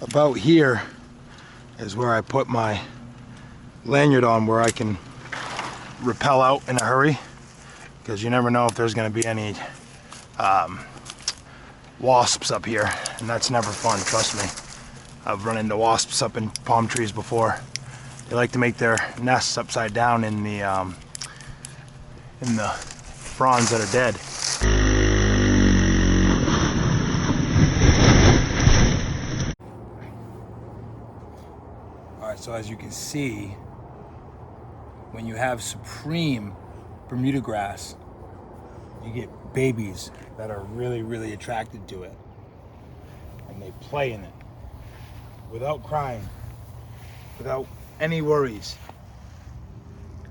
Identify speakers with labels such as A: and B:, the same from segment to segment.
A: About here is where I put my lanyard on, where I can rappel out in a hurry, because you never know if there's going to be any wasps up here, and that's never fun, trust me. I've run into wasps up in palm trees before. They like to make their nests upside down in the fronds that are dead. Alright, so as you can see, when you have supreme Bermuda grass, you get babies that are really attracted to it, and they play in it without crying, without any worries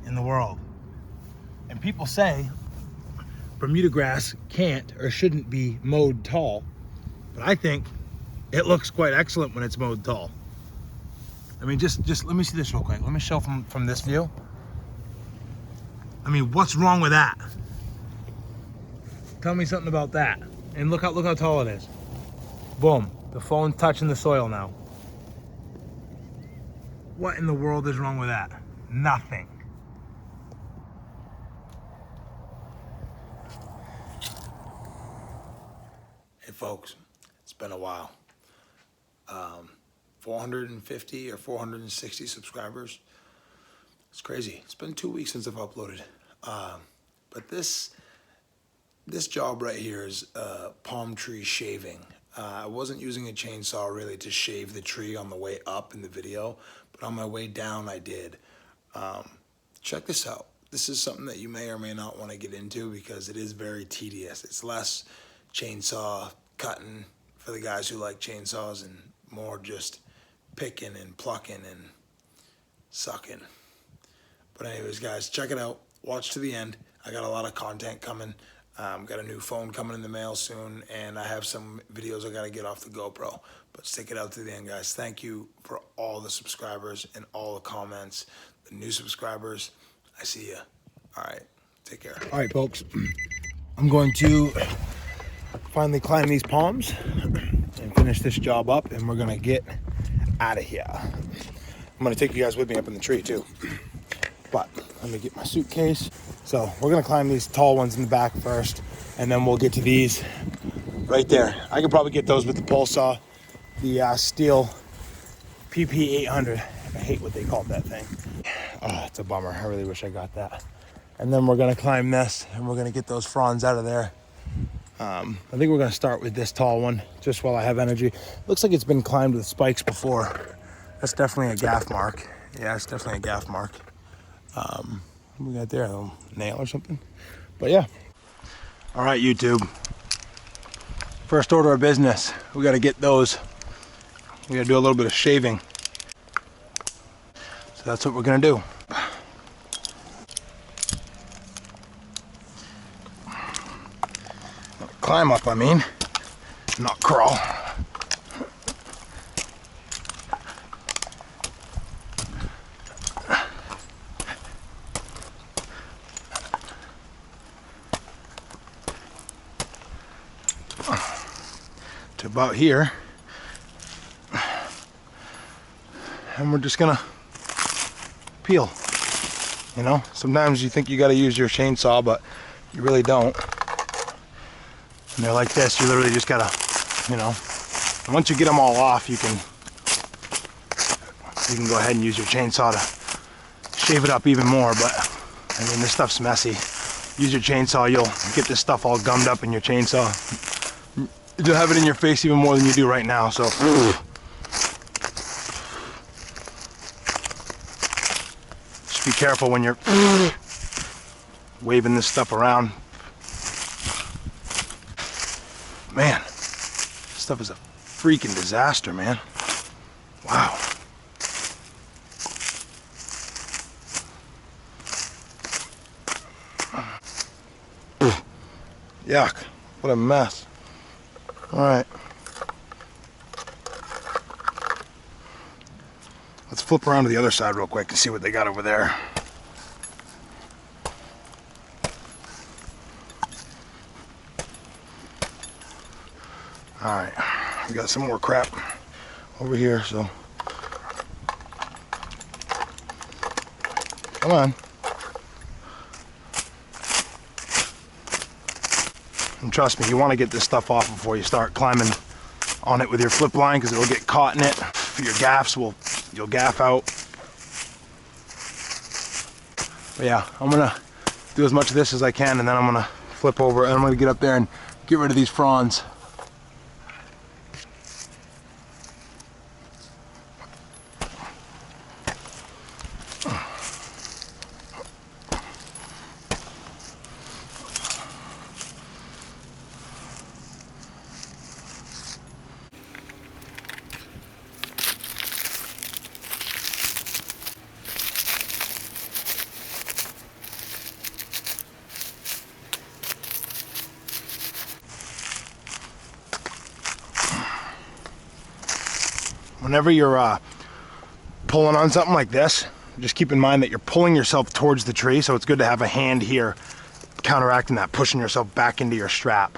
A: in the world. And people say Bermuda grass can't or shouldn't be mowed tall, but I think it looks quite excellent when it's mowed tall. I mean, just let me see this real quick. Let me show from this view. I mean, what's wrong with that? Tell me something about that. And look how tall it is. Boom, the phone's touching the soil now. What in the world is wrong with that? Nothing. Hey folks, it's been a while. 450 or 460 subscribers. It's crazy. It's been 2 weeks since I've uploaded. But this job right here is palm tree shaving. I wasn't using a chainsaw really to shave the tree on the way up in the video, but on my way down I did. Check this out. This is something that you may or may not want to get into because it is very tedious. It's less chainsaw cutting for the guys who like chainsaws and more just picking and plucking and sucking. But anyways, guys, check it out. Watch to the end. I got a lot of content coming. Got a new phone coming in the mail soon, and I have some videos I got to get off the GoPro. But stick it out to the end, guys. Thank you for all the subscribers and all the comments. The new subscribers, I see ya. All right, take care. All right, folks. I'm going to finally climb these palms and finish this job up, and we're going to get out of here. I'm going to take you guys with me up in the tree, too. But let me get my suitcase. So we're gonna climb these tall ones in the back first, and then we'll get to these right there. I could probably get those with the pole saw, the STIHL PP800. I hate what they called that thing. Oh, it's a bummer. I really wish I got that. And then we're gonna climb this, and we're gonna get those fronds out of there. I think we're gonna start with this tall one, just while I have energy. Looks like it's been climbed with spikes before. That's definitely a gaff mark. Yeah, it's definitely a gaff mark. What we got there, a little nail or something? But yeah. All right, YouTube. First order of business, we got to get those. We got to do a little bit of shaving. So that's what we're gonna do. Climb up, I mean, not crawl. To about here, and we're just gonna peel. You know, sometimes you think you got to use your chainsaw, but you really don't. And they're like this, you literally just gotta, you know, and once you get them all off, you can go ahead and use your chainsaw to shave it up even more. But I mean, this stuff's messy. Use your chainsaw, you'll get this stuff all gummed up in your chainsaw. You'll have it in your face even more than you do right now, so. Just be careful when you're waving this stuff around. Man, this stuff is a freaking disaster, man. Wow. Yuck, what a mess. All right. Let's flip around to the other side real quick and see what they got over there. All right, we got some more crap over here, so come on. And trust me, you want to get this stuff off before you start climbing on it with your flip line, because it'll get caught in it. Your gaffs you'll gaff out. But yeah, I'm gonna do as much of this as I can, and then I'm gonna flip over and I'm gonna get up there and get rid of these fronds. Whenever you're pulling on something like this, just keep in mind that you're pulling yourself towards the tree, so it's good to have a hand here counteracting that, pushing yourself back into your strap.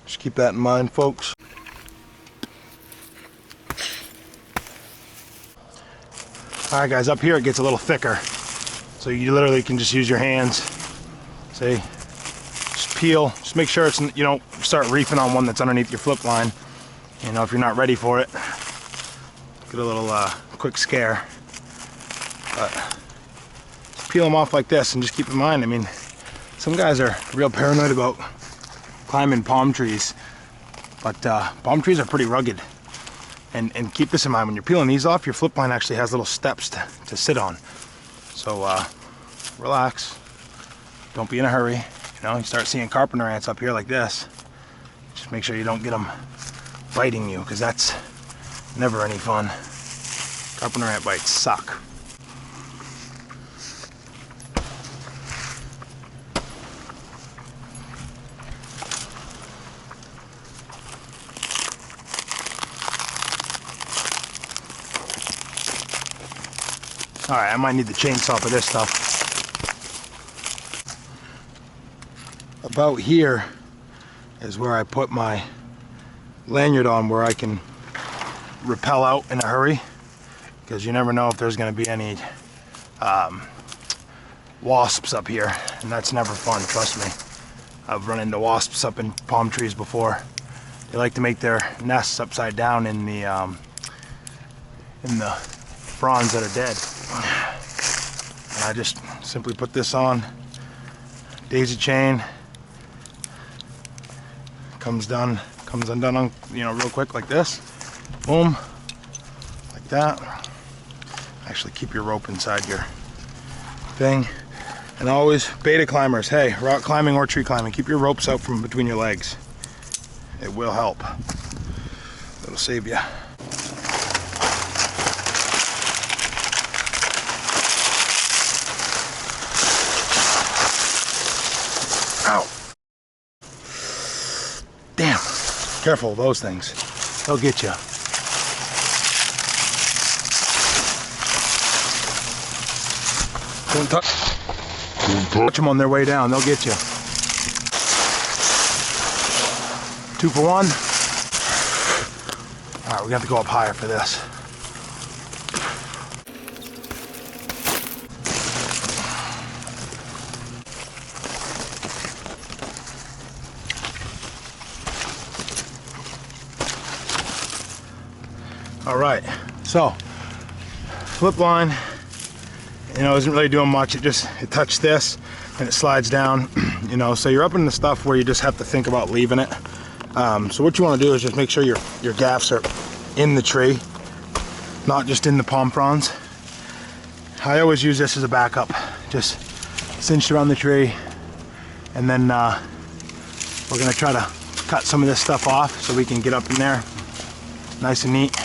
A: Just keep that in mind, folks. Alright guys, up here it gets a little thicker, so you literally can just use your hands. See? Just peel, just make sure it's, you don't start reefing on one that's underneath your flip line. You know, if you're not ready for it. Get a little quick scare, but just peel them off like this, and just keep in mind, I mean, some guys are real paranoid about climbing palm trees, but palm trees are pretty rugged, and keep this in mind, when you're peeling these off, your flip line actually has little steps to sit on, so relax, don't be in a hurry. You know, you start seeing carpenter ants up here like this, just make sure you don't get them biting you, because that's never any fun. Carpenter ant bites suck. Alright, I might need the chainsaw for this stuff. About here is where I put my lanyard on, where I can rappel out in a hurry, because you never know if there's going to be any wasps up here, and that's never fun, trust me. I've run into wasps up in palm trees before. They like to make their nests upside down in the fronds that are dead. And I just simply put this on, daisy chain, comes undone on, you know, real quick like this. Boom, like that. Actually keep your rope inside your thing. And always, beta climbers, hey, rock climbing or tree climbing, keep your ropes out from between your legs. It will help. It'll save you. Ow. Damn, careful of those things. They'll get you. Don't touch them on their way down, they'll get you. 2 for 1. Alright, we have to go up higher for this. Alright, so flip line, you know, isn't really doing much. It touched this and it slides down, you know, so you're up in the stuff where you just have to think about leaving it. So what you want to do is just make sure your gaffs are in the tree, not just in the palm fronds. I always use this as a backup, just cinched around the tree, and then we're going to try to cut some of this stuff off so we can get up in there nice and neat,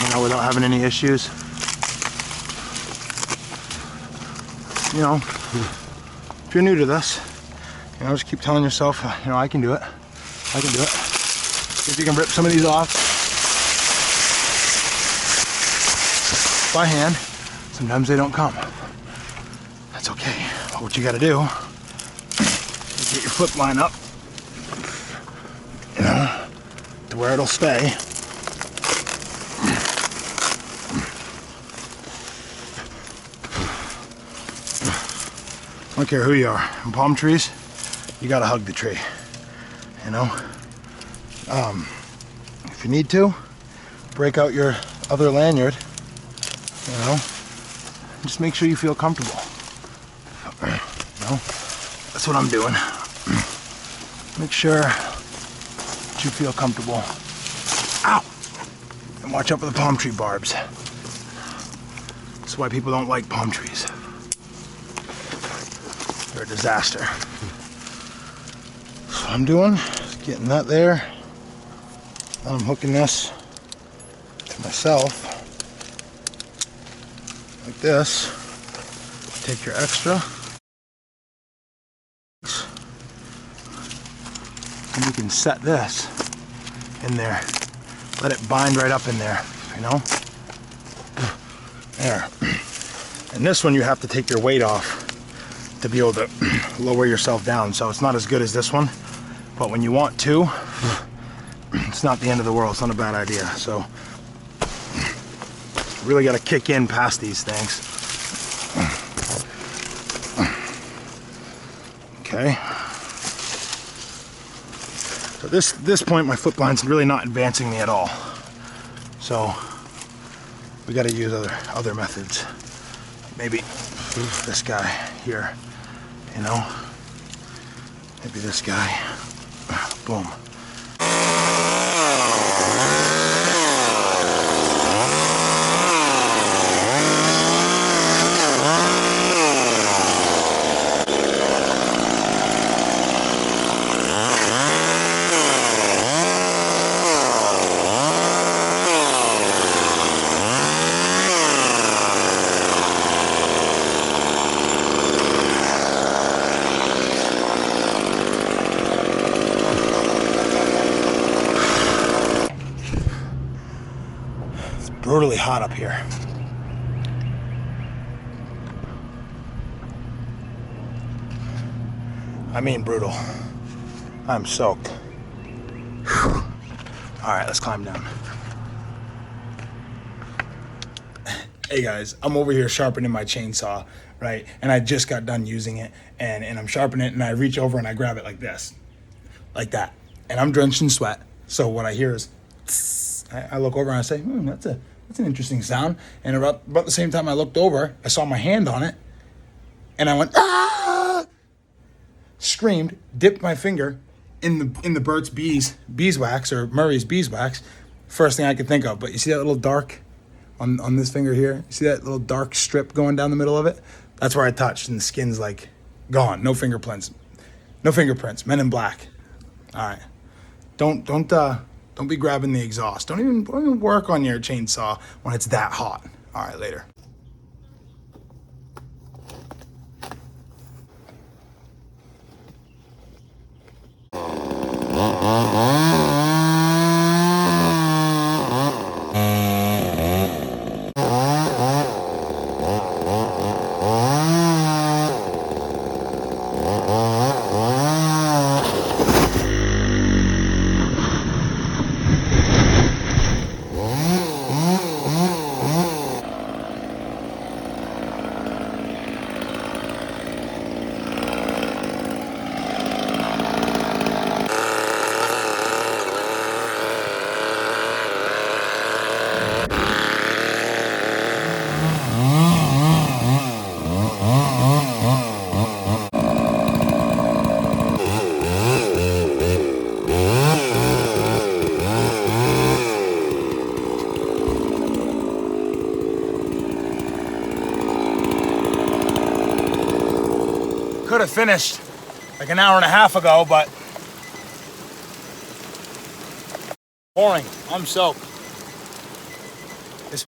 A: you know, without having any issues. You know, if you're new to this, you know, just keep telling yourself, you know, I can do it. I can do it. See if you can rip some of these off by hand. Sometimes they don't come. That's okay. But what you got to do is get your flip line up, you know, to where it'll stay. don't care who you are. In palm trees, you gotta hug the tree, you know? If you need to, break out your other lanyard, you know? Just make sure you feel comfortable. You know? That's what I'm doing. Make sure that you feel comfortable. Ow! And watch out for the palm tree barbs. That's why people don't like palm trees. They're a disaster. So what I'm doing is getting that there. And I'm hooking this to myself. Like this. Take your extra. And you can set this in there. Let it bind right up in there, you know? There. And this one you have to take your weight off to be able to lower yourself down. So it's not as good as this one. But when you want to, it's not the end of the world. It's not a bad idea. So really got to kick in past these things. Okay. So this point, my foot blind's really not advancing me at all. So we got to use other methods. Maybe this guy here, you know. Maybe this guy. Boom. Brutally hot up here. I mean brutal. I'm soaked. Whew. All right, let's climb down. Hey guys, I'm over here sharpening my chainsaw, right? And I just got done using it, and I'm sharpening it, and I reach over and I grab it like this, like that. And I'm drenched in sweat. So what I hear is, tss. I look over and I say, that's an interesting sound. And about the same time I looked over, I saw my hand on it, and I went, ah! Screamed, dipped my finger in the Burt's beeswax, or Murray's beeswax. First thing I could think of. But you see that little dark on this finger here? You see that little dark strip going down the middle of it? That's where I touched, and the skin's like gone. No fingerprints. No fingerprints. Men in black. All right. Don't be grabbing the exhaust. Don't even work on your chainsaw when it's that hot. All right, later. Could have finished like an hour and a half ago, but boring. I'm soaked.